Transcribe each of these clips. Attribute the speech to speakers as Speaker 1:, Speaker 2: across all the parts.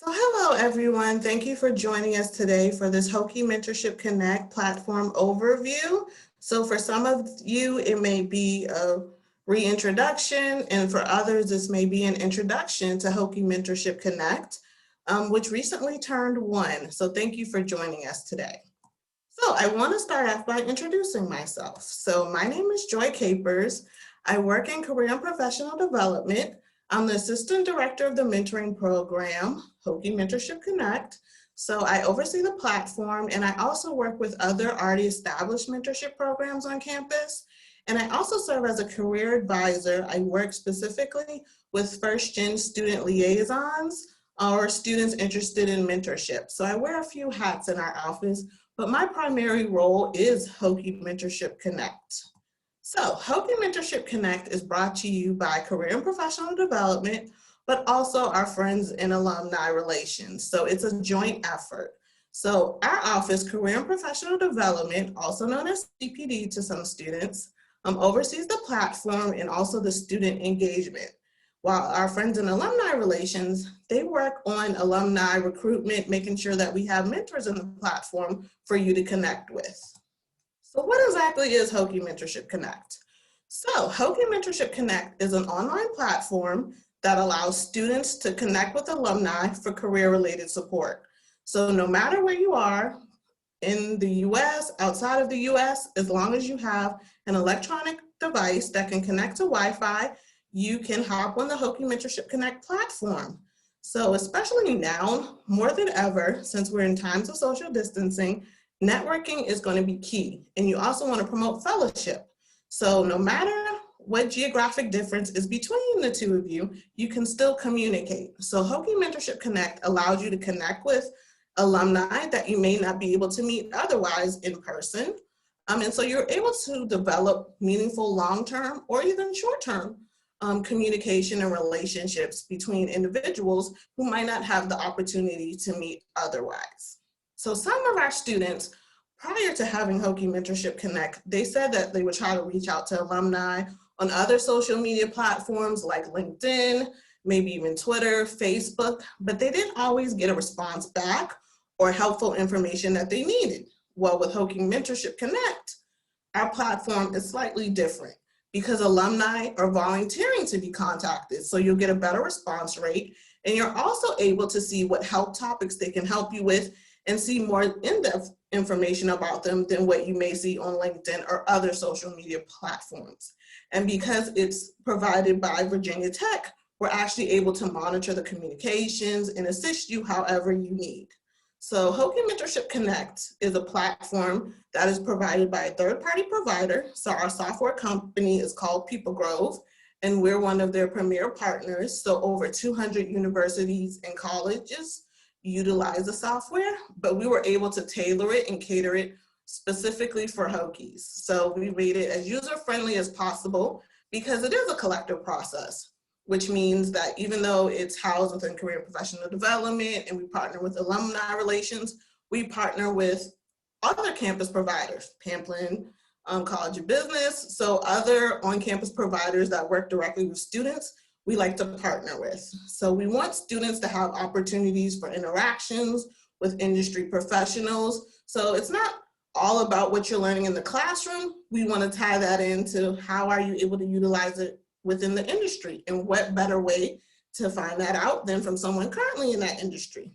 Speaker 1: So hello everyone, thank you for joining us today for this Hokie Mentorship Connect platform overview. So for some of you, it may be a reintroduction, and for others, this may be an introduction to Hokie Mentorship Connect, which recently turned 1. So thank you for joining us today. So I want to start off by introducing myself. So my name is Joy Capers. I work in career and professional development. I'm the assistant director of the mentoring program, Hokie Mentorship Connect. So I oversee the platform, and I also work with other already established mentorship programs on campus. And I also serve as a career advisor. I work specifically with first-gen student liaisons or students interested in mentorship. So I wear a few hats in our office, but my primary role is Hokie Mentorship Connect. So Hokie Mentorship Connect is brought to you by Career and Professional Development, but also our friends in Alumni Relations. So it's a joint effort. So our office, Career and Professional Development, also known as CPD to some students, oversees the platform and also the student engagement. While our friends in Alumni Relations, they work on alumni recruitment, making sure that we have mentors in the platform for you to connect with. So what exactly is Hokie Mentorship Connect? So Hokie Mentorship Connect is an online platform that allows students to connect with alumni for career-related support. So no matter where you are, in the US, outside of the US, as long as you have an electronic device that can connect to Wi-Fi, you can hop on the Hokie Mentorship Connect platform. So especially now, more than ever, since we're in times of social distancing, networking is going to be key. And you also want to promote fellowship. So no matter what geographic difference is between the two of you, you can still communicate. So Hokie Mentorship Connect allows you to connect with alumni that you may not be able to meet otherwise in person. And so you're able to develop meaningful long-term or even short-term communication and relationships between individuals who might not have the opportunity to meet otherwise. So some of our students, prior to having Hokie Mentorship Connect, they said that they would try to reach out to alumni on other social media platforms like LinkedIn, maybe even Twitter, Facebook, but they didn't always get a response back or helpful information that they needed. Well, with Hokie Mentorship Connect, our platform is slightly different because alumni are volunteering to be contacted, so you'll get a better response rate, and you're also able to see what help topics they can help you with and see more in-depth information about them than what you may see on LinkedIn or other social media platforms. And because it's provided by Virginia Tech, we're actually able to monitor the communications and assist you however you need. So Hokie Mentorship Connect is a platform that is provided by a third-party provider. So our software company is called People Grove, and we're one of their premier partners. So over 200 universities and colleges utilize the software, but we were able to tailor it and cater it specifically for Hokies. So we made it as user-friendly as possible because it is a collective process, which means that even though it's housed within career and professional development and we partner with alumni relations, we partner with other campus providers, Pamplin College of Business, so other on-campus providers that work directly with students, we like to partner with. So we want students to have opportunities for interactions with industry professionals. So it's not all about what you're learning in the classroom. We want to tie that into how are you able to utilize it within the industry, and what better way to find that out than from someone currently in that industry.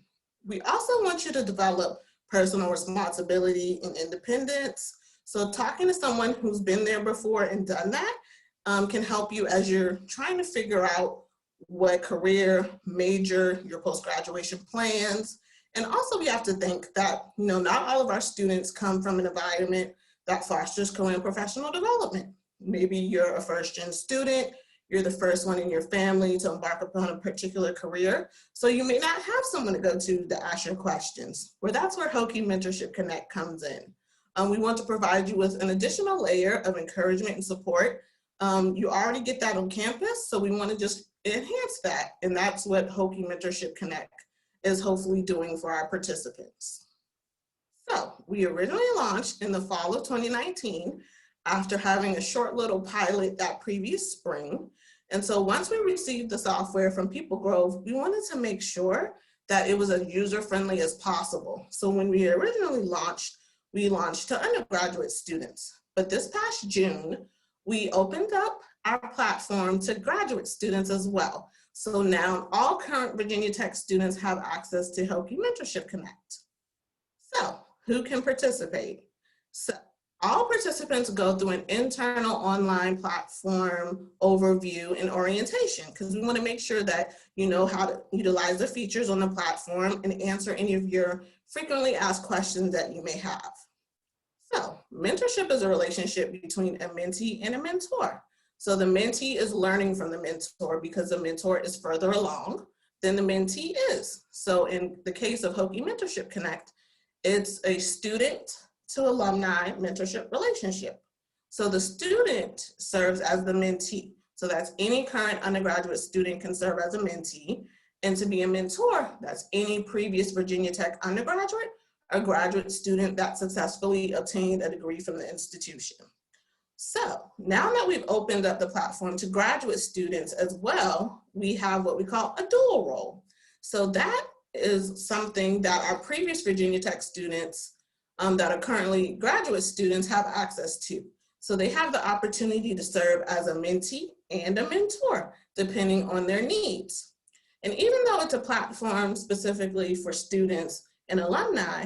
Speaker 1: We also want you to develop personal responsibility and independence. So talking to someone who's been there before and done that can help you as you're trying to figure out what career, major, your post-graduation plans. And also we have to think that, not all of our students come from an environment that fosters career and professional development. Maybe you're a first-gen student, you're the first one in your family to embark upon a particular career, so you may not have someone to go to ask your questions. Well, that's where Hokie Mentorship Connect comes in. We want to provide you with an additional layer of encouragement and support. You already get that on campus, so we want to just enhance that, and that's what Hokie Mentorship Connect is hopefully doing for our participants. So we originally launched in the fall of 2019 after having a short little pilot that previous spring. And so once we received the software from People Grove, we wanted to make sure that it was as user-friendly as possible. So when we originally launched, we launched to undergraduate students. But this past June, we opened up our platform to graduate students as well. So now all current Virginia Tech students have access to Hokie Mentorship Connect. So who can participate? So all participants go through an internal online platform overview and orientation, because we want to make sure that you know how to utilize the features on the platform and answer any of your frequently asked questions that you may have. So mentorship is a relationship between a mentee and a mentor. So the mentee is learning from the mentor because the mentor is further along than the mentee is. So in the case of Hokie Mentorship Connect, it's a student to alumni mentorship relationship. So the student serves as the mentee. So that's any current undergraduate student can serve as a mentee. And to be a mentor, that's any previous Virginia Tech undergraduate or graduate student that successfully obtained a degree from the institution. So now that we've opened up the platform to graduate students as well, we have what we call a dual role. So that is something that our previous Virginia Tech students that are currently graduate students have access to. So they have the opportunity to serve as a mentee and a mentor, depending on their needs. And even though it's a platform specifically for students and alumni,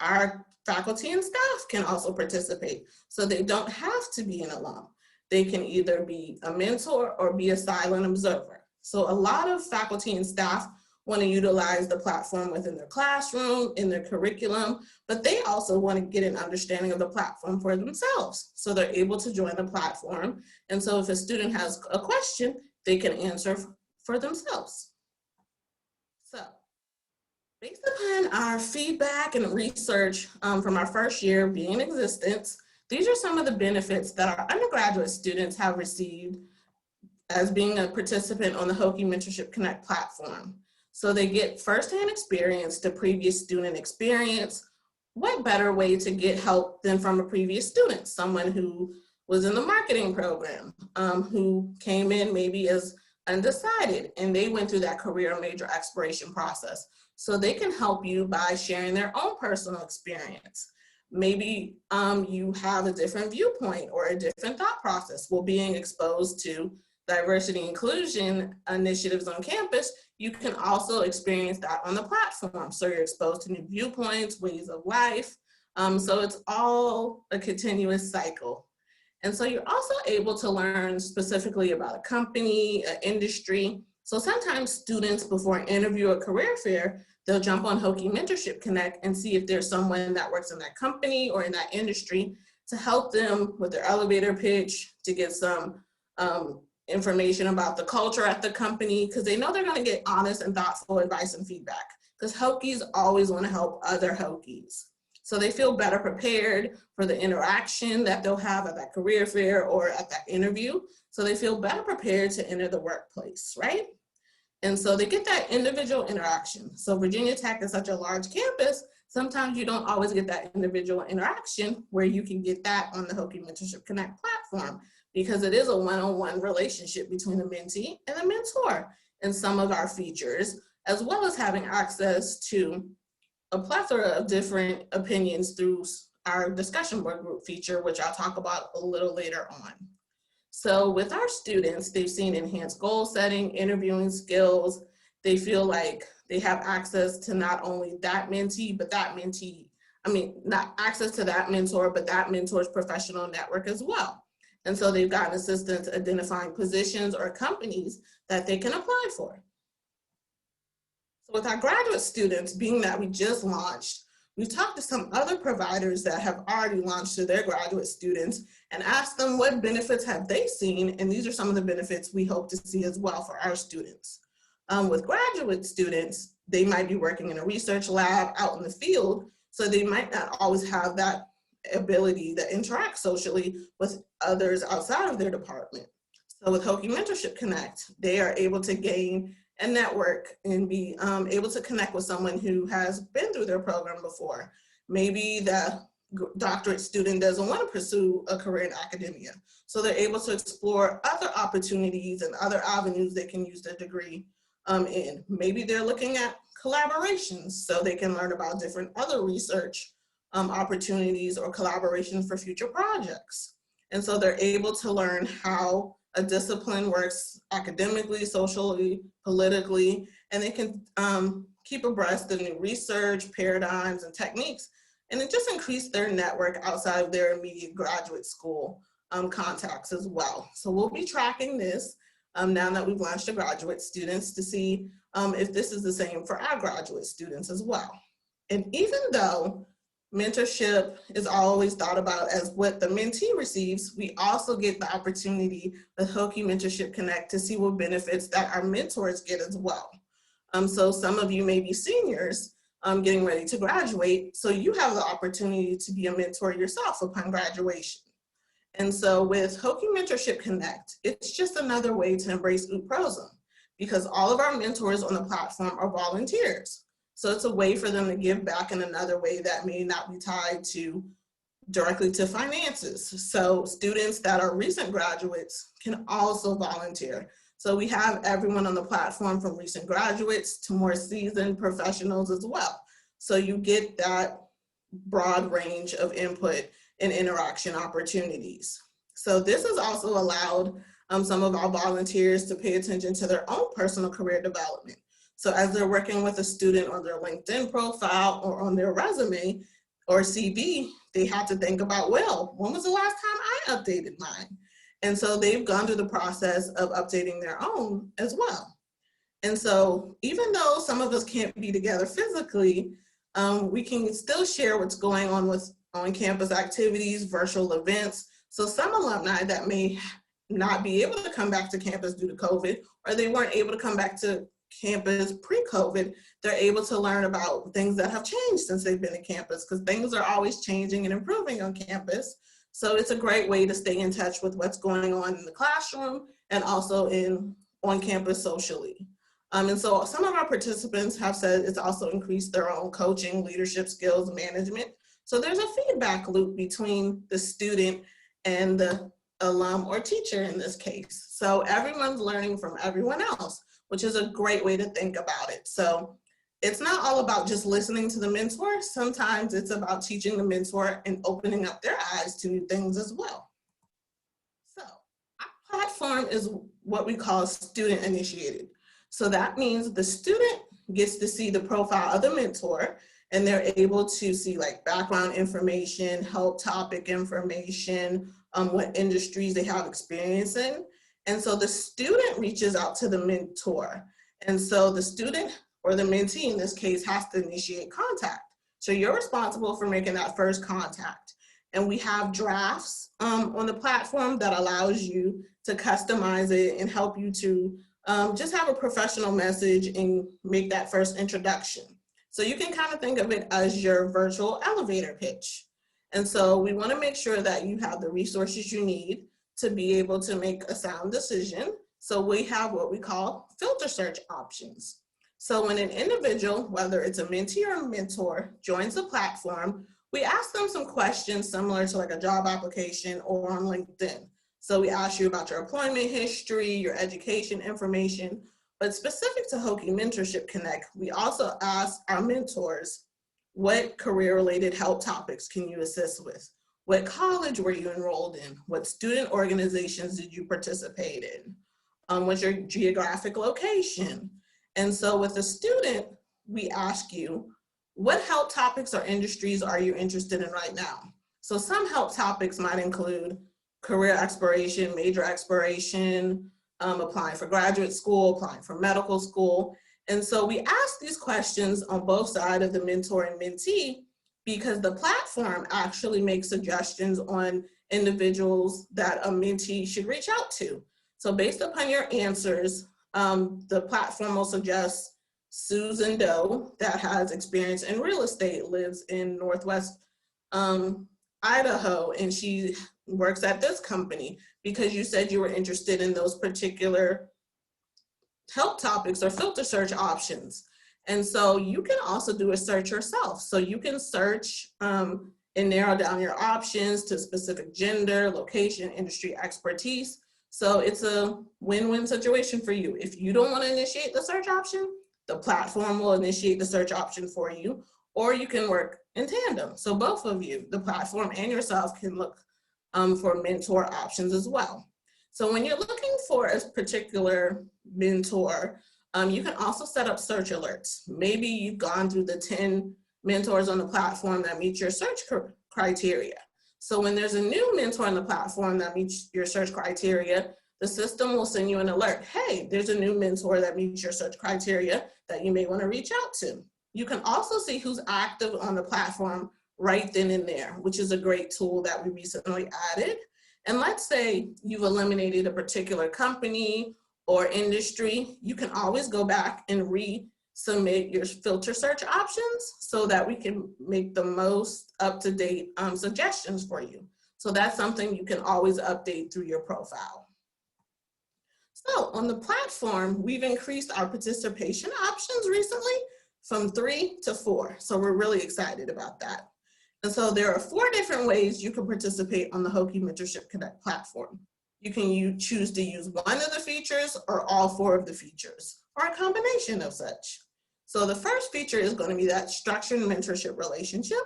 Speaker 1: our faculty and staff can also participate. So they don't have to be an alum. They can either be a mentor or be a silent observer. So a lot of faculty and staff want to utilize the platform within their classroom, in their curriculum, but they also want to get an understanding of the platform for themselves. So they're able to join the platform. And so if a student has a question, they can answer for themselves. So based upon our feedback and research from our first year being in existence, these are some of the benefits that our undergraduate students have received as being a participant on the Hokie Mentorship Connect platform. So they get firsthand experience to previous student experience. What better way to get help than from a previous student, someone who was in the marketing program, who came in maybe as undecided, and they went through that career major exploration process. So they can help you by sharing their own personal experience. Maybe you have a different viewpoint or a different thought process. Well, being exposed to diversity and inclusion initiatives on campus, you can also experience that on the platform. So you're exposed to new viewpoints, ways of life. So it's all a continuous cycle. And so you're also able to learn specifically about a company, an industry. So sometimes students, before an interview or career fair, they'll jump on Hokie Mentorship Connect and see if there's someone that works in that company or in that industry to help them with their elevator pitch, to get some information about the culture at the company, because they know they're going to get honest and thoughtful advice and feedback, because Hokies always want to help other Hokies. So they feel better prepared for the interaction that they'll have at that career fair or at that interview. So they feel better prepared to enter the workplace, right? And so they get that individual interaction. So Virginia Tech is such a large campus, sometimes you don't always get that individual interaction where you can get that on the Hokie Mentorship Connect platform, because it is a one-on-one relationship between the mentee and the mentor in some of our features, as well as having access to a plethora of different opinions through our discussion board group feature, which I'll talk about a little later on. So with our students, they've seen enhanced goal setting, interviewing skills. They feel like they have access to not only that mentee, but that mentee, not access to that mentor, but that mentor's professional network as well. And so they've gotten assistance identifying positions or companies that they can apply for. So with our graduate students, being that we just launched, we've talked to some other providers that have already launched to their graduate students and asked them what benefits have they seen, and these are some of the benefits we hope to see as well for our students. With graduate students, they might be working in a research lab out in the field, so they might not always have that ability to interact socially with others outside of their department. So with Hokie Mentorship Connect, they are able to gain a network and be able to connect with someone who has been through their program before. Maybe the doctorate student doesn't want to pursue a career in academia, so they're able to explore other opportunities and other avenues they can use their degree in. Maybe they're looking at collaborations so they can learn about different other research opportunities or collaborations for future projects. And so they're able to learn how a discipline works academically, socially, politically, and they can keep abreast of new research, paradigms, and techniques. And it just increased their network outside of their immediate graduate school contacts as well. So we'll be tracking this now that we've launched to graduate students to see if this is the same for our graduate students as well. And even though mentorship is always thought about as what the mentee receives, we also get the opportunity with Hokie Mentorship Connect to see what benefits that our mentors get as well. So some of you may be seniors getting ready to graduate, so you have the opportunity to be a mentor yourself upon graduation. And so with Hokie Mentorship Connect, it's just another way to embrace UPROSM because all of our mentors on the platform are volunteers. So it's a way for them to give back in another way that may not be tied directly to finances. So students that are recent graduates can also volunteer. So we have everyone on the platform from recent graduates to more seasoned professionals as well. So you get that broad range of input and interaction opportunities. So this has also allowed some of our volunteers to pay attention to their own personal career development. So as they're working with a student on their LinkedIn profile or on their resume or CV, they have to think about, well, when was the last time I updated mine? And so they've gone through the process of updating their own as well. And so even though some of us can't be together physically, we can still share what's going on with on-campus activities, virtual events. So some alumni that may not be able to come back to campus due to COVID, or they weren't able to come back to campus pre-COVID, they're able to learn about things that have changed since they've been to campus, because things are always changing and improving on campus. So it's a great way to stay in touch with what's going on in the classroom and also on campus socially. And so some of our participants have said it's also increased their own coaching, leadership skills, management. So there's a feedback loop between the student and the alum or teacher in this case. So everyone's learning from everyone else, which is a great way to think about it. So it's not all about just listening to the mentor. Sometimes it's about teaching the mentor and opening up their eyes to new things as well. So our platform is what we call student initiated. So that means the student gets to see the profile of the mentor, and they're able to see like background information, help topic information, what industries they have experience in. And so the student reaches out to the mentor. And so the student or the mentee in this case has to initiate contact. So you're responsible for making that first contact. And we have drafts on the platform that allows you to customize it and help you to just have a professional message and make that first introduction. So you can kind of think of it as your virtual elevator pitch. And so we want to make sure that you have the resources you need to be able to make a sound decision. So we have what we call filter search options. So when an individual, whether it's a mentee or a mentor, joins the platform, we ask them some questions similar to like a job application or on LinkedIn. So we ask you about your employment history, your education information, but specific to Hokie Mentorship Connect, we also ask our mentors, what career-related help topics can you assist with? What college were you enrolled in? What student organizations did you participate in? What's your geographic location? And so with a student, we ask you, what help topics or industries are you interested in right now? So some help topics might include career exploration, major exploration, applying for graduate school, applying for medical school. And so we ask these questions on both sides of the mentor and mentee because the platform actually makes suggestions on individuals that a mentee should reach out to. So based upon your answers, the platform will suggest Susan Doe that has experience in real estate, lives in Northwest Idaho, and she works at this company because you said you were interested in those particular help topics or filter search options. And so you can also do a search yourself. So you can search and narrow down your options to specific gender, location, industry expertise. So it's a win-win situation for you. If you don't want to initiate the search option, the platform will initiate the search option for you, or you can work in tandem. So both of you, the platform and yourself, can look for mentor options as well. So when you're looking for a particular mentor, you can also set up search alerts. Maybe you've gone through the 10 mentors on the platform that meet your search criteria. So when there's a new mentor on the platform that meets your search criteria, the system will send you an alert. Hey, there's a new mentor that meets your search criteria that you may want to reach out to. You can also see who's active on the platform right then and there, which is a great tool that we recently added. And let's say you've eliminated a particular company or industry, you can always go back and resubmit your filter search options so that we can make the most up-to-date suggestions for you. So that's something you can always update through your profile. So on the platform, we've increased our participation options recently from 3 to 4. So we're really excited about that. And so there are 4 different ways you can participate on the Hokie Mentorship Connect platform. You can choose to use one of the features or all 4 of the features, or a combination of such. So the first feature is going to be that structured mentorship relationship.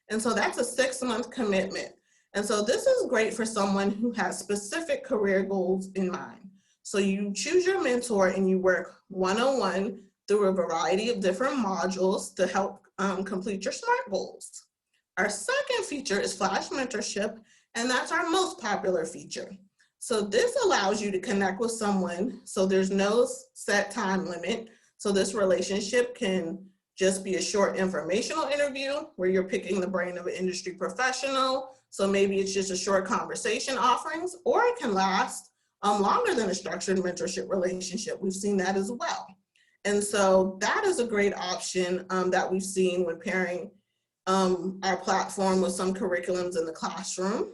Speaker 1: And so that's a 6-month commitment. And so this is great for someone who has specific career goals in mind. So you choose your mentor and you work one-on-one through a variety of different modules to help complete your SMART goals. Our second feature is Flash Mentorship, and that's our most popular feature. So this allows you to connect with someone, so there's no set time limit. So this relationship can just be a short informational interview where you're picking the brain of an industry professional. So maybe it's just a short conversation offerings, or it can last longer than a structured mentorship relationship. We've seen that as well. And so that is a great option that we've seen when pairing our platform with some curriculums in the classroom.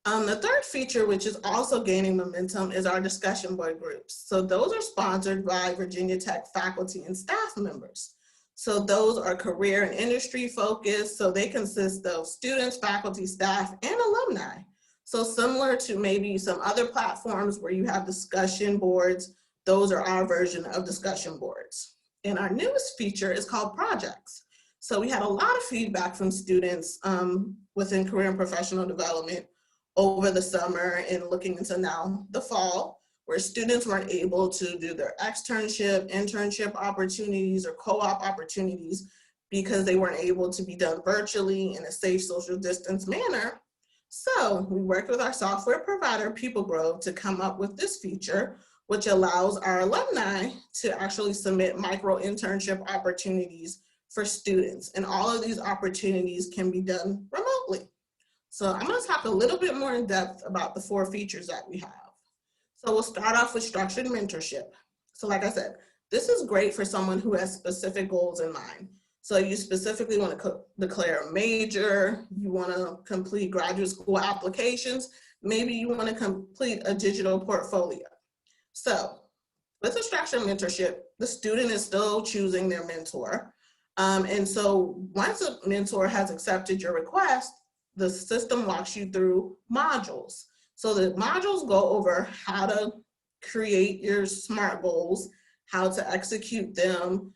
Speaker 1: The third feature, which is also gaining momentum, is our discussion board groups. So those are sponsored by Virginia Tech faculty and staff members. So those are career and industry focused. So they consist of students, faculty, staff, and alumni. So similar to maybe some other platforms where you have discussion boards, those are our version of discussion boards. And our newest feature is called projects. So we had a lot of feedback from students within career and professional development over the summer and looking into now the fall, where students weren't able to do their externship, internship opportunities, or co-op opportunities because they weren't able to be done virtually in a safe social distance manner. So we worked with our software provider, PeopleGrove, to come up with this feature, which allows our alumni to actually submit micro internship opportunities for students. And all of these opportunities can be done remotely. So I'm going to talk a little bit more in depth about the 4 features that we have. So we'll start off with structured mentorship. So like I said, this is great for someone who has specific goals in mind. So you specifically want to declare a major, you want to complete graduate school applications, maybe you want to complete a digital portfolio. So with a structured mentorship, the student is still choosing their mentor. And so once a mentor has accepted your request, the system walks you through modules. So the modules go over how to create your SMART goals, how to execute them,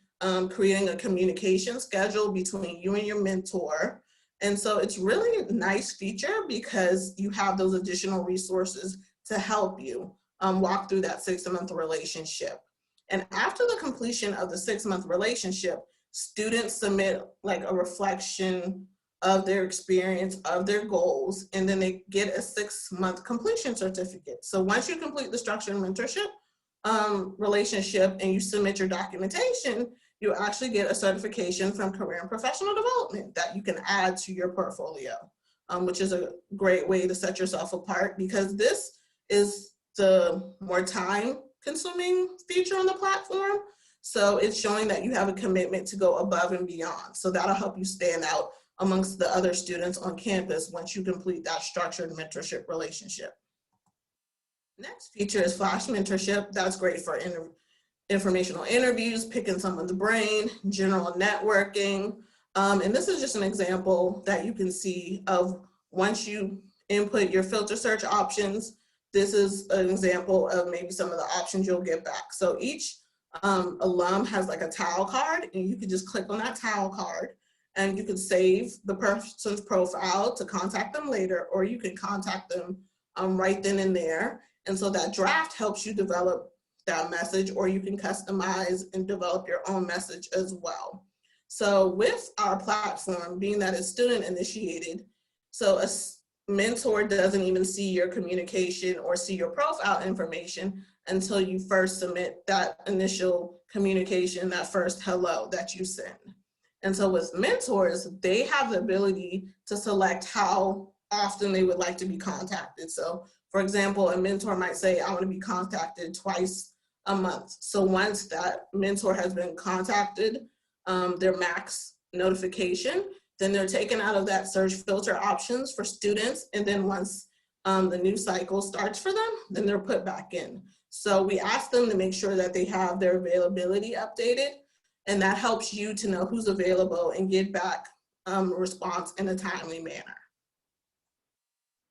Speaker 1: creating a communication schedule between you and your mentor. And so it's really a nice feature because you have those additional resources to help you walk through that 6-month relationship. And after the completion of the 6-month relationship, students submit like a reflection of their experience, of their goals, and then they get a 6-month completion certificate. So once you complete the structured mentorship relationship and you submit your documentation, you actually get a certification from Career and Professional Development that you can add to your portfolio, which is a great way to set yourself apart, because this is the more time-consuming feature on the platform. So it's showing that you have a commitment to go above and beyond. So that'll help you stand out amongst the other students on campus once you complete that structured mentorship relationship. Next feature is Flash Mentorship. That's great for informational interviews, picking someone's brain, general networking. And this is just an example that you can see of once you input your filter search options, this is an example of maybe some of the options you'll get back. So each alum has like a tile card, and you can just click on that tile card and you can save the person's profile to contact them later, or you can contact them right then and there. And so that draft helps you develop that message, or you can customize and develop your own message as well. So with our platform, being that it's student initiated, so a mentor doesn't even see your communication or see your profile information until you first submit that initial communication, that first hello that you send. And so with mentors, they have the ability to select how often they would like to be contacted. So for example, a mentor might say, I want to be contacted twice a month. So once that mentor has been contacted, their max notification, then they're taken out of that search filter options for students. And then once the new cycle starts for them, then they're put back in. So we ask them to make sure that they have their availability updated, and that helps you to know who's available and get back a response in a timely manner.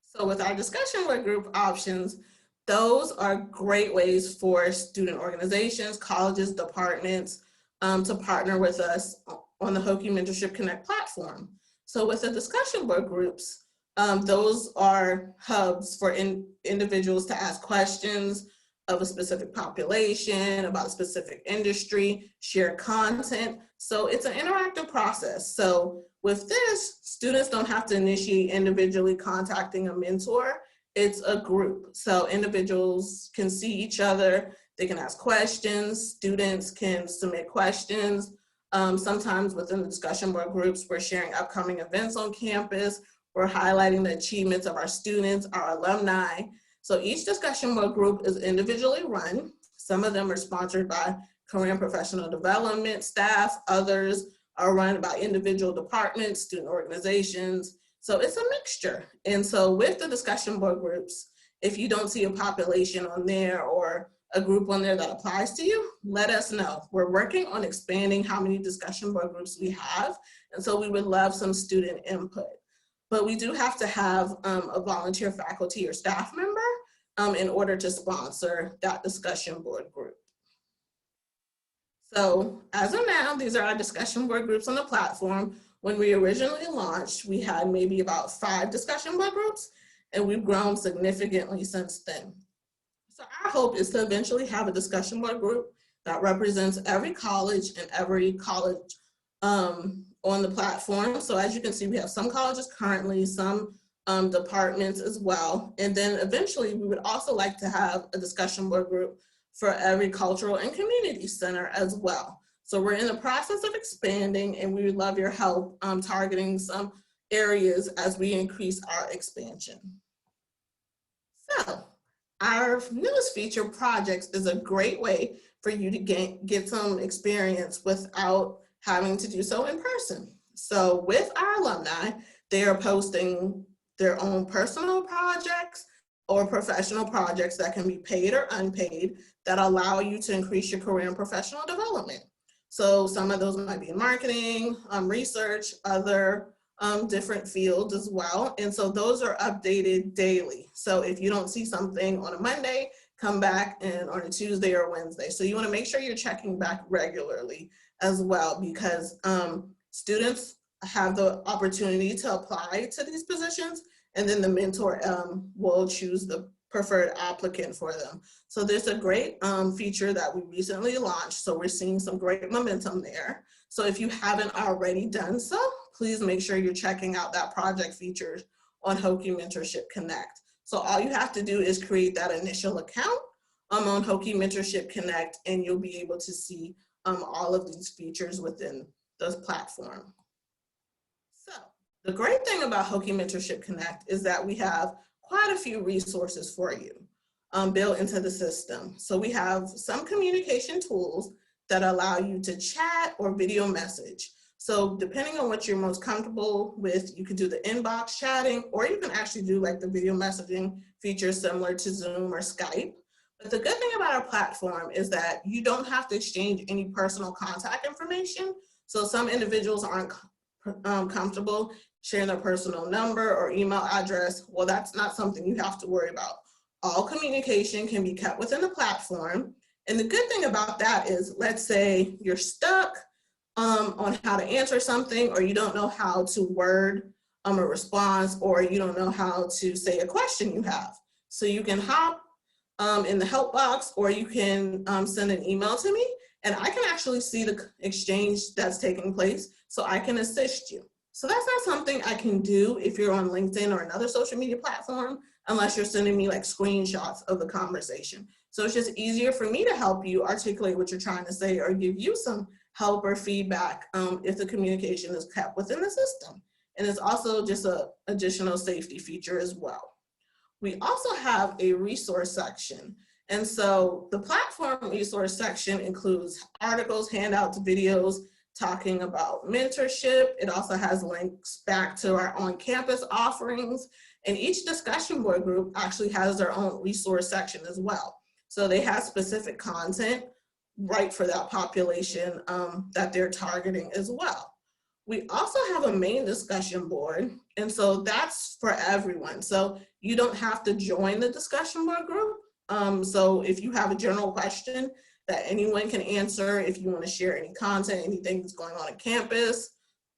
Speaker 1: So with our discussion board group options, those are great ways for student organizations, colleges, departments to partner with us on the Hokie Mentorship Connect platform. So with the discussion board groups, those are hubs for individuals to ask questions of a specific population, about a specific industry, share content. So it's an interactive process. So with this, students don't have to initiate individually contacting a mentor. It's a group. So individuals can see each other, they can ask questions, students can submit questions. Sometimes within the discussion board groups, we're sharing upcoming events on campus, we're highlighting the achievements of our students, our alumni. So each discussion board group is individually run. Some of them are sponsored by career and professional development staff, others are run by individual departments, student organizations. So it's a mixture. And so with the discussion board groups, if you don't see a population on there or a group on there that applies to you, let us know. We're working on expanding how many discussion board groups we have. And so we would love some student input. But we do have to have a volunteer faculty or staff member in order to sponsor that discussion board group. So as of now, these are our discussion board groups on the platform. When we originally launched, we had maybe about 5 discussion board groups, and we've grown significantly since then. So our hope is to eventually have a discussion board group that represents every college and every college on the platform. So as you can see, we have some colleges currently, some departments as well. And then eventually we would also like to have a discussion board group for every cultural and community center as well. So we're in the process of expanding, and we would love your help targeting some areas as we increase our expansion. So our newest feature, Projects, is a great way for you to get some experience without having to do so in person. So with our alumni, they are posting their own personal projects or professional projects that can be paid or unpaid that allow you to increase your career and professional development. So some of those might be in marketing, research, other different fields as well. And so those are updated daily. So if you don't see something on a Monday, come back and on a Tuesday or Wednesday. So you want to make sure you're checking back regularly as well, because students have the opportunity to apply to these positions, and then the mentor will choose the preferred applicant for them. So there's a great feature that we recently launched. So we're seeing some great momentum there. So if you haven't already done so, please make sure you're checking out that project feature on Hokie Mentorship Connect. So all you have to do is create that initial account on Hokie Mentorship Connect, and you'll be able to see all of these features within the platform. So the great thing about Hokie Mentorship Connect is that we have quite a few resources for you built into the system. So we have some communication tools that allow you to chat or video message. So depending on what you're most comfortable with, you could do the inbox chatting, or you can actually do like the video messaging feature similar to Zoom or Skype. But the good thing about our platform is that you don't have to exchange any personal contact information. So some individuals aren't comfortable sharing their personal number or email address. Well, that's not something you have to worry about. All communication can be kept within the platform. And the good thing about that is, let's say you're stuck on how to answer something, or you don't know how to word a response, or you don't know how to say a question you have. So you can hop in the help box, or you can send an email to me, and I can actually see the exchange that's taking place, so I can assist you. So that's not something I can do if you're on LinkedIn or another social media platform, unless you're sending me like screenshots of the conversation. So it's just easier for me to help you articulate what you're trying to say, or give you some help or feedback if the communication is kept within the system. And it's also just an additional safety feature as well. We also have a resource section. And so the platform resource section includes articles, handouts, videos talking about mentorship. It also has links back to our on-campus offerings. And each discussion board group actually has their own resource section as well. So they have specific content right for that population that they're targeting as well. We also have a main discussion board, and so that's for everyone. So you don't have to join the discussion board group. So if you have a general question that anyone can answer, if you want to share any content, anything that's going on campus,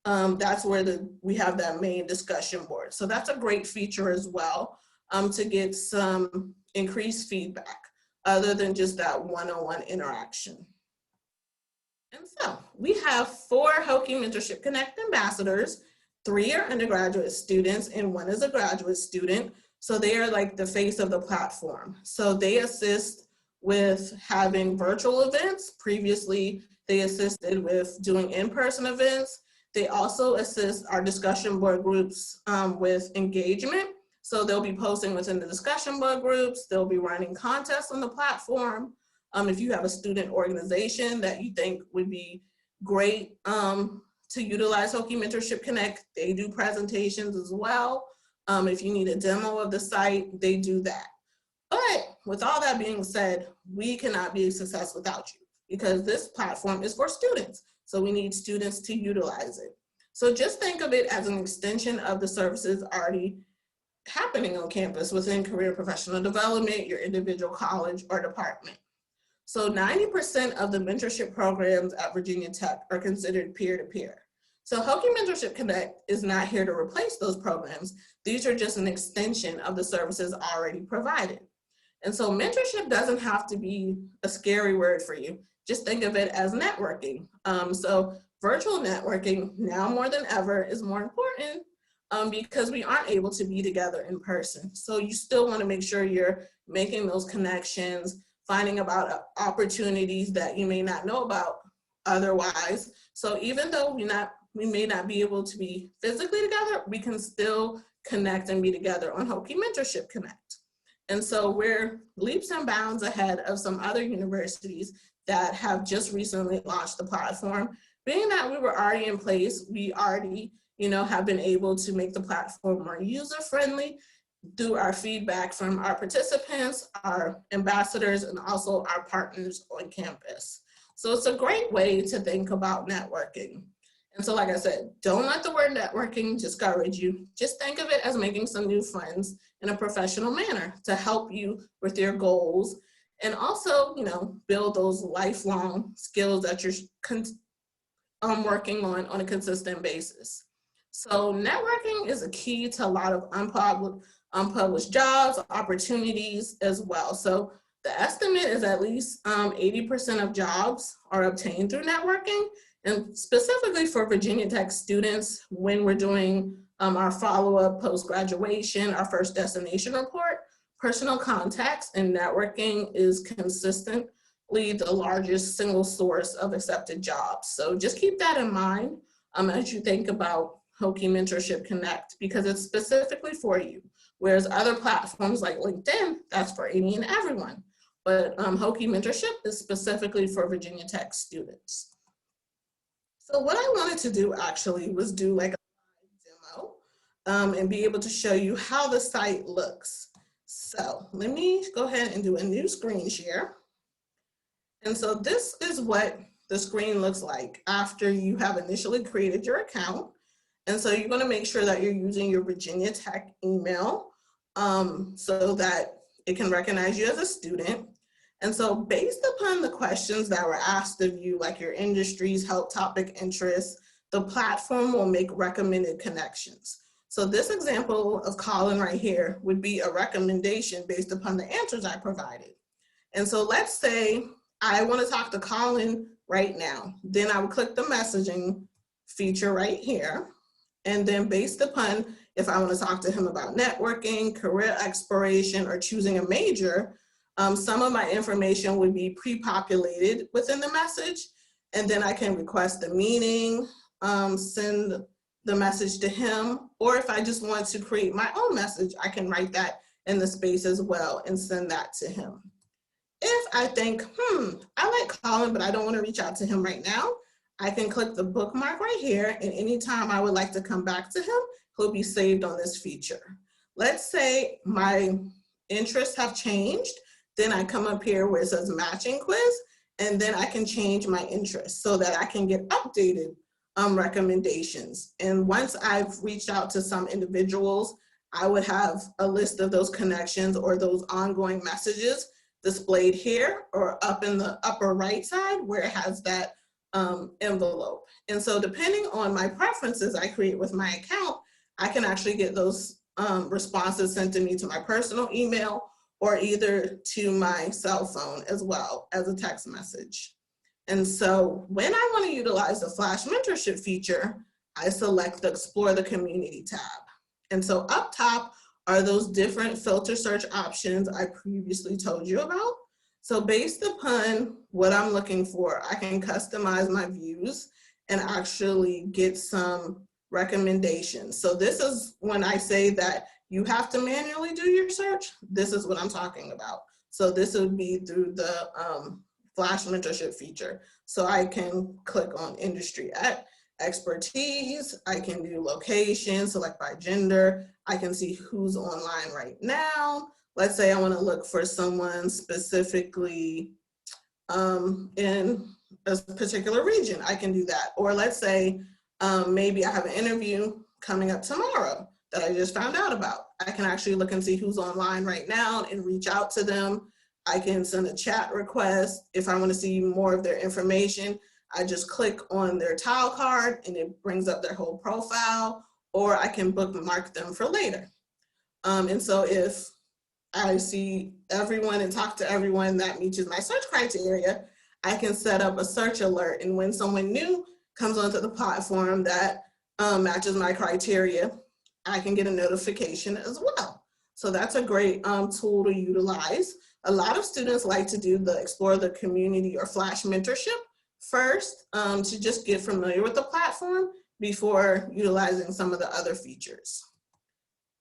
Speaker 1: that's where we have that main discussion board. So that's a great feature as well to get some increased feedback other than just that one-on-one interaction. And so we have 4 Hokie Mentorship Connect ambassadors. 3 are undergraduate students and 1 is a graduate student. So they are like the face of the platform. So they assist with having virtual events. Previously, they assisted with doing in-person events. They also assist our discussion board groups with engagement. So they'll be posting within the discussion board groups. They'll be running contests on the platform. If you have a student organization that you think would be great to utilize Hokie Mentorship Connect, they do presentations as well. If you need a demo of the site, they do that. But with all that being said, we cannot be a success without you, because this platform is for students. So we need students to utilize it. So just think of it as an extension of the services already happening on campus within career professional development, your individual college or department. So 90% of the mentorship programs at Virginia Tech are considered peer-to-peer. So Hokie Mentorship Connect is not here to replace those programs. These are just an extension of the services already provided. And so mentorship doesn't have to be a scary word for you. Just think of it as networking. So virtual networking now more than ever is more important because we aren't able to be together in person. So you still want to make sure you're making those connections, finding about opportunities that you may not know about otherwise. So even though we may not be able to be physically together, we can still connect and be together on Hokie Mentorship Connect. And so we're leaps and bounds ahead of some other universities that have just recently launched the platform. Being that we were already in place, we already have been able to make the platform more user-friendly through our feedback from our participants, our ambassadors, and also our partners on campus. So it's a great way to think about networking. And so, like I said, don't let the word networking discourage you. Just think of it as making some new friends in a professional manner to help you with your goals, and also, build those lifelong skills that you're working on a consistent basis. So networking is a key to a lot of unpublished jobs, opportunities as well. So the estimate is at least 80% of jobs are obtained through networking. And specifically for Virginia Tech students, when we're doing our follow-up post-graduation, our first destination report, personal contacts and networking is consistently the largest single source of accepted jobs. So just keep that in mind as you think about Hokie Mentorship Connect, because it's specifically for you. Whereas other platforms like LinkedIn, that's for any and everyone. But Hokie Mentorship is specifically for Virginia Tech students. So what I wanted to do actually was do like a demo and be able to show you how the site looks. So let me go ahead and do a new screen share. And so this is what the screen looks like after you have initially created your account. And so you're going to make sure that you're using your Virginia Tech email so that It can recognize you as a student. And so based upon the questions that were asked of you, like your industries, health topic interests, the platform will make recommended connections. So this example of Colin right here would be a recommendation based upon the answers I provided. And so let's say I want to talk to Colin right now. Then I would click the messaging feature right here. And then based upon if I want to talk to him about networking, career exploration, or choosing a major, some of my information would be pre-populated within the message. And then I can request the meeting, send the message to him, or if I just want to create my own message, I can write that in the space as well and send that to him. If I think, I like Colin, but I don't want to reach out to him right now, I can click the bookmark right here, and anytime I would like to come back to him, he'll be saved on this feature. Let's say my interests have changed, then I come up here where it says matching quiz, and then I can change my interests so that I can get updated recommendations. And once I've reached out to some individuals, I would have a list of those connections or those ongoing messages displayed here or up in the upper right side where it has that envelope. And so depending on my preferences I create with my account, I can actually get those responses sent to me to my personal email or either to my cell phone as well as a text message. And so when I want to utilize the Flash Mentorship feature, I select the Explore the Community tab. And so up top are those different filter search options I previously told you about. So based upon what I'm looking for, I can customize my views and actually get some recommendations. So this is when I say that you have to manually do your search, this is what I'm talking about. So this would be through the Flash Mentorship feature. So I can click on industry expertise, I can do location, select by gender, I can see who's online right now. Let's say I want to look for someone specifically in a particular region, I can do that. Or let's say maybe I have an interview coming up tomorrow that I just found out about. I can actually look and see who's online right now and reach out to them. I can send a chat request. If I want to see more of their information, I just click on their tile card and it brings up their whole profile, or I can bookmark them for later. And so if I see everyone and talk to everyone that meets my search criteria, I can set up a search alert. And when someone new comes onto the platform that matches my criteria, I can get a notification as well. So that's a great tool to utilize. A lot of students like to do the Explore the Community or Flash Mentorship first to just get familiar with the platform before utilizing some of the other features.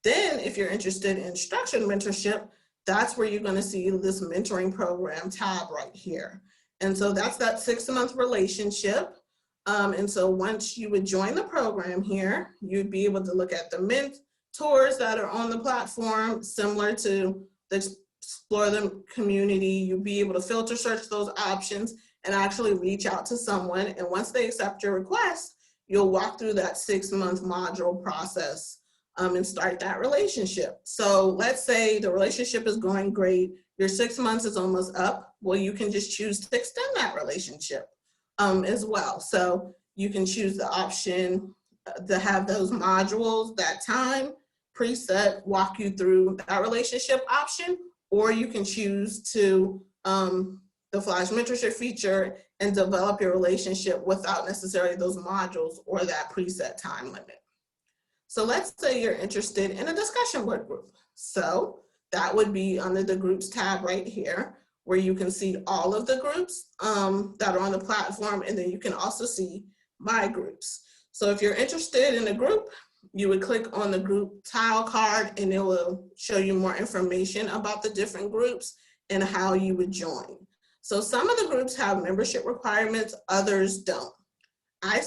Speaker 1: Then if you're interested in structured mentorship, that's where you're going to see this mentoring program tab right here. And so that's that 6-month relationship. And so once you would join the program here, you'd be able to look at the mentors that are on the platform, similar to the Explore the Community. You'll be able to filter search those options and actually reach out to someone. And once they accept your request, you'll walk through that 6-month module process and start that relationship. So let's say the relationship is going great, your 6 months is almost up. Well, you can just choose to extend that relationship as well. So you can choose the option to have those modules, that time preset, walk you through that relationship option, or you can choose to the Flash Mentorship feature and develop your relationship without necessarily those modules or that preset time limit. So let's say you're interested in a discussion board group. So that would be under the groups tab right here, where you can see all of the groups that are on the platform, and then you can also see my groups. So if you're interested in a group, you would click on the group tile card and it will show you more information about the different groups and how you would join. So some of the groups have membership requirements, others don't. I,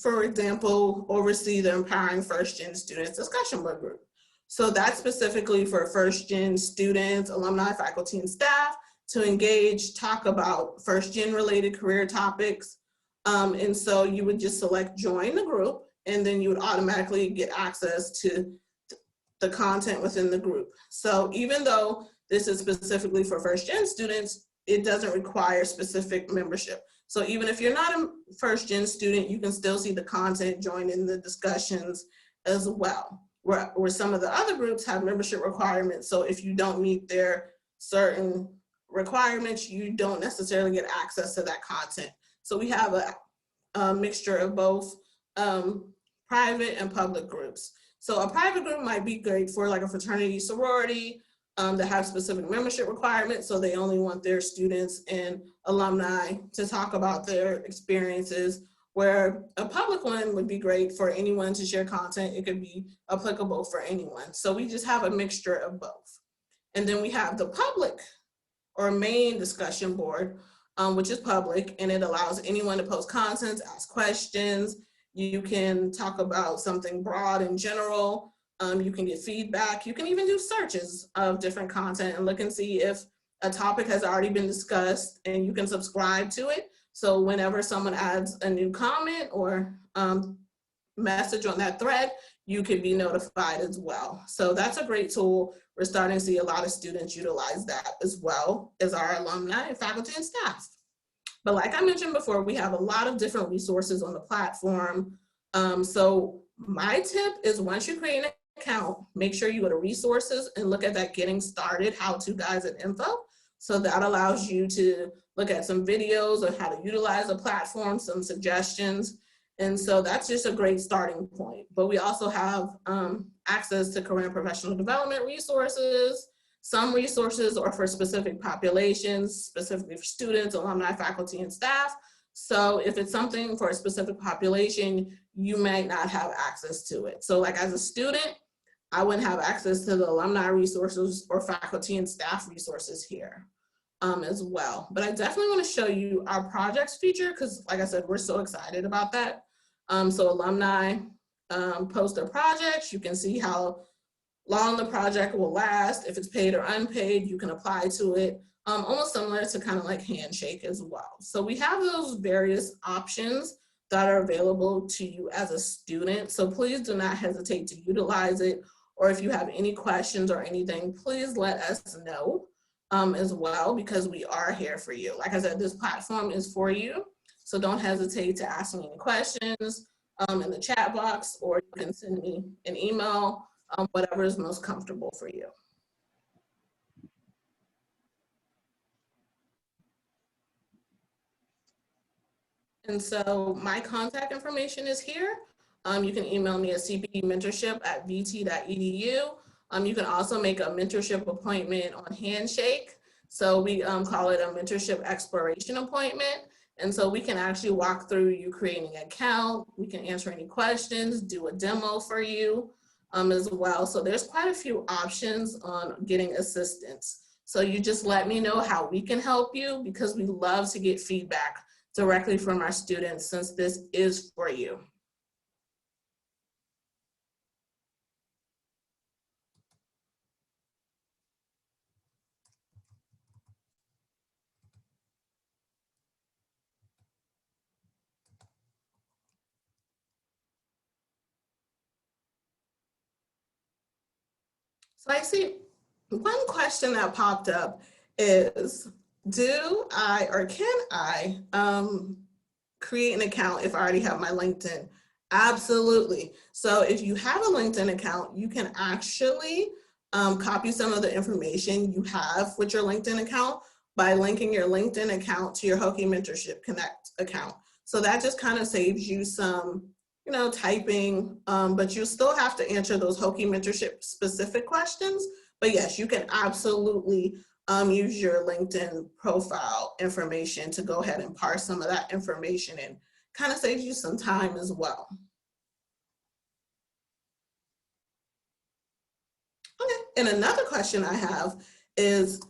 Speaker 1: for example, oversee the Empowering First Gen Students Discussion Board Group. So that's specifically for first gen students, alumni, faculty, and staff to engage, talk about first gen related career topics. And so you would just select join the group, and then you would automatically get access to the content within the group. So even though this is specifically for first-gen students, it doesn't require specific membership. So even if you're not a first-gen student, you can still see the content, join in the discussions as well. Where some of the other groups have membership requirements. So if you don't meet their certain requirements, you don't necessarily get access to that content. So we have a mixture of both private and public groups. So a private group might be great for like a fraternity, sorority, that have specific membership requirements. So they only want their students and alumni to talk about their experiences, where a public one would be great for anyone to share content. It could be applicable for anyone. So we just have a mixture of both. And then we have the public or main discussion board, which is public, and it allows anyone to post content, ask questions. You can talk about something broad in general. You can get feedback. You can even do searches of different content and look and see if a topic has already been discussed, and you can subscribe to it. So whenever someone adds a new comment or message on that thread, you can be notified as well. So that's a great tool. We're starting to see a lot of students utilize that as well as our alumni and faculty and staff. But like I mentioned before, we have a lot of different resources on the platform. So my tip is, once you create an account, make sure you go to resources and look at that getting started how-to guides and info. So that allows you to look at some videos on how to utilize the platform, some suggestions. And so that's just a great starting point. But we also have access to career and professional development resources. Some resources are for specific populations, specifically for students, alumni, faculty, and staff. So if it's something for a specific population, you might not have access to it. So like as a student, I wouldn't have access to the alumni resources or faculty and staff resources here as well. But I definitely want to show you our projects feature, because like I said, we're so excited about that. So alumni post their projects. You can see how long the project will last. If it's paid or unpaid, you can apply to it. Almost similar to kind of like Handshake as well. So we have those various options that are available to you as a student. So please do not hesitate to utilize it. Or if you have any questions or anything, please let us know as well, because we are here for you. Like I said, this platform is for you. So don't hesitate to ask me any questions in the chat box, or you can send me an email, whatever is most comfortable for you. And so my contact information is here. You can email me at cpmentorship@vt.edu. You can also make a mentorship appointment on Handshake. So we call it a mentorship exploration appointment. And so we can actually walk through you creating an account. We can answer any questions, do a demo for you as well. So there's quite a few options on getting assistance. So you just let me know how we can help you, because we love to get feedback directly from our students, since this is for you. So I see one question that popped up is, do I or can I create an account if I already have my LinkedIn? Absolutely. So if you have a LinkedIn account, you can actually copy some of the information you have with your LinkedIn account by linking your LinkedIn account to your Hokie Mentorship Connect account. So that just kind of saves you some, typing, but you still have to answer those Hokie Mentorship specific questions. But yes, you can absolutely use your LinkedIn profile information to go ahead and parse some of that information, and kind of saves you some time as well. Okay, and another question I have is,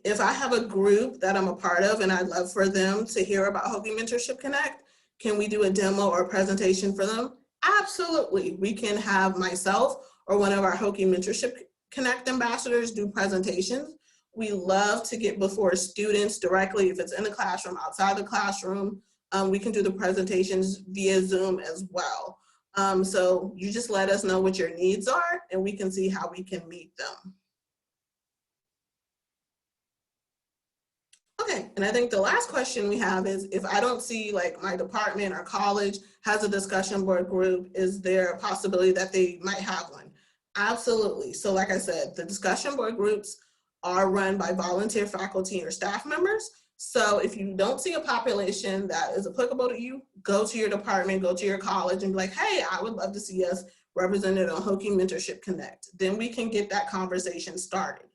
Speaker 1: if I have a group that I'm a part of and I'd love for them to hear about Hokie Mentorship Connect, can we do a demo or presentation for them? Absolutely. We can have myself or one of our Hokie Mentorship Connect ambassadors do presentations. We love to get before students directly, if it's in the classroom, outside the classroom. We can do the presentations via Zoom as well. So you just let us know what your needs are, and we can see how we can meet them. Okay, and I think the last question we have is, if I don't see like my department or college has a discussion board group, is there a possibility that they might have one? Absolutely. So like I said, the discussion board groups are run by volunteer faculty or staff members. So if you don't see a population that is applicable to you, go to your department, go to your college and be like, hey, I would love to see us represented on Hokie Mentorship Connect. Then we can get that conversation started.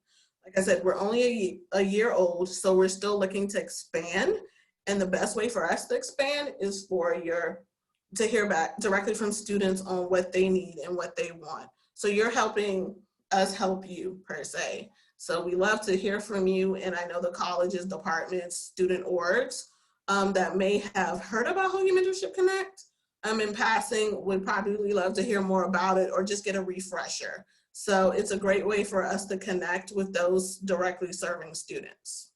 Speaker 1: Like I said, we're only a year old, so we're still looking to expand. And the best way for us to expand is to hear back directly from students on what they need and what they want. So you're helping us help you, per se. So we love to hear from you. And I know the colleges, departments, student orgs that may have heard about Hokie Mentorship Connect in passing would probably love to hear more about it or just get a refresher. So it's a great way for us to connect with those directly serving students.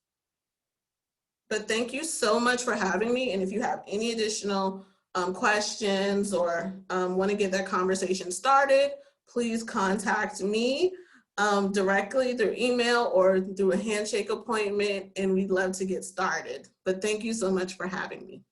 Speaker 1: But thank you so much for having me. And if you have any additional questions or want to get that conversation started, please contact me directly through email or through a handshake appointment, and we'd love to get started. But thank you so much for having me.